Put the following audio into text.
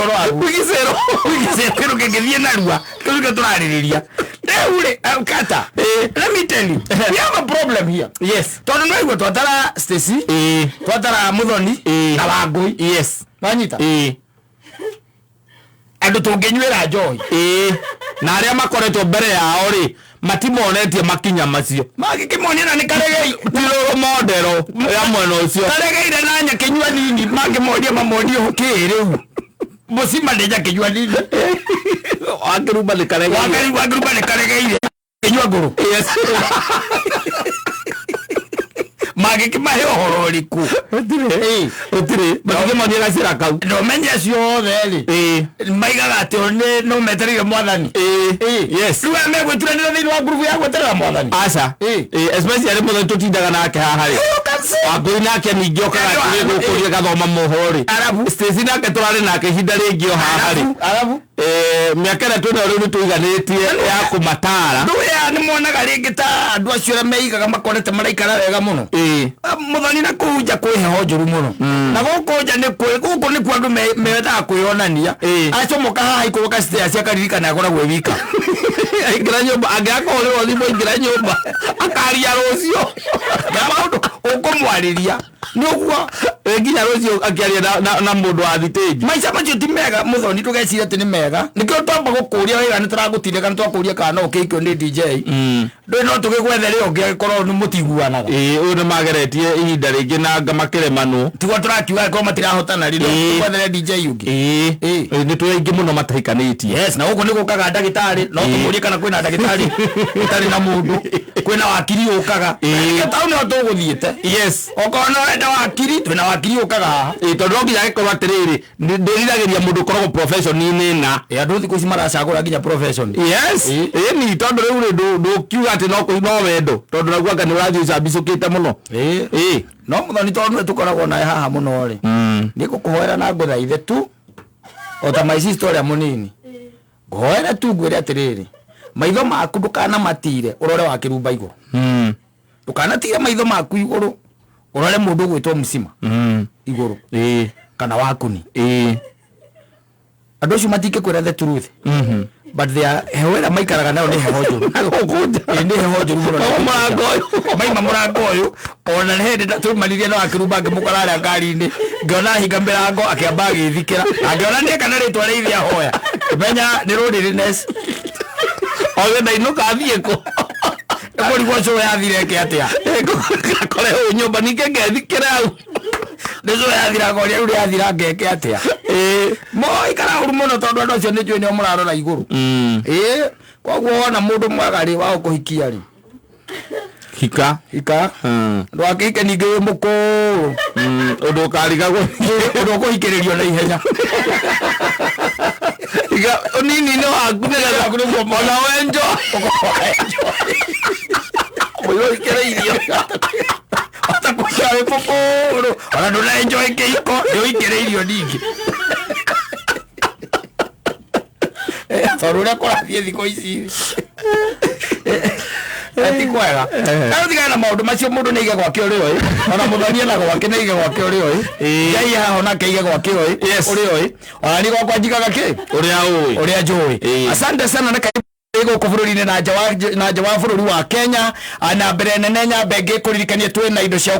ria oro wigicero kero kengithie narua kero turaririria Ule kata let me tell you we have a problem here. Yes, tono no igwe twatara Stacy twatara Muthoni na Wangui. Yes, manyita andu tungenywera joy na aria makoretwo mbere yao ri matimonetie makinya macio magikimonera ni karegei tiro modero ya mwena ucio karegeire na nya kinywa nini magimodia mamodio hukiriu musima ndeja kinywa nini wakiruba ni karegeire wakiruba ni karegeire kinywa nguru. Yes, magikimahe ohoro riku otire magikimonera siraka no menya cio theri maigaga ati no meterire mwathani. Yes, ruwa megweturanira thini wa group ya gweterera mwathani aca especially mutho tutindaga nake haha ri Wangui nake ningi okaga gukuria gathoma mohori Stacy nake turari nake hinda ringi o haha ri miaka twena riu tuiganitie ya kumatara nduya ni monaga ringi ta andu acio meigaga makorete maraikara wega muno Muthoni na kuja kwiheho njuru muno na gukuja ni guku ni kwandu metha kwionania acomoka haha ikuruka stairs akaririkana akoragwo wika ingira nyumba angiakorwo thimo ingira nyumba akaria rucio ya maundu ukumwariria niguo nginya rucio akiaria na mundu wa thiteji maica macio ti mega Muthoni tugecira ati ni mega nikio twamba gukuria wega ni turagutire kana twakuria kana ukikio ni DJ ndwe no tugigwethere ungikorwo ni mutiguanaga uyu ni mageretie ihinda ringi na ngamakire manu tigwa turakiuga ko matirahotana rino twethere DJ ungi ni twingi muno matahikanitie. Yes, na guko ni gukaga ndagitari no tumurie kana kwina ndagitari utari na mundu kwina wakiri ukaga tauni no tuguthiete. Yes, okono enda wakiri twina wakiri ukaga tondu nginya gikorwo atiriri ndiriragiria mundu korwo profession na andu thiku ici maracagura nginya profession. Yes, ni tondu riu ndukiuga ati no wendo tondu naguo anga ni urathii cabicukite muno no Muthoni tondu tukoragwo nae haha muno ri ni gukuhoera na nguthaithe tu ota my sister ya munini goera tu gwire atiriri maitho maku ndukana matire urore wakirumba iguru ndukana tire maitho maku iguru urore mundu gwitwo musima iguru kana wakuni andu acio matike kwira the truth but they are hewera maikaraga nao ni heho njuru ni heho njuru muno maima murango uyu ona hende tumanirie no akirumba ngimukora aria ngari-ini ngiona hinga mirango akiamba agithikira angiona ni kana ritwa rithia hoya menya ni rudiness oge ndainuka athie ko muri gwacho yathire ke atia kore nyumba nike ngethikira au nizo yathira gori uri yathira ngeke atia moi kana uru muno tondu andu acio ni njui ni murarora iguru koguo ona mundu mwaga ri wa kuhikia ri hika ndwakike ningi mukuru undu kariga undu kuhikiririo na ihenya iga nini no akunega akurugo mona wenjo oyo ikireirio atakushawe mukuru ona ndo na enjoy keiko yo ikireirio ningi torura kwa thie thiko ici ati kwega kana tigana na maundu macio mundu neige gwake uri oi ona Muthoni na gwake neige gwake uri oi ngai haha ona keige gwake oi uri oi ona ni gwakwa njigaga ki uria njui. Asante sana na ego kufururi na nja wa bururi wa Kenya ana mbere nene nyambe ngikuririkanie twina indo cia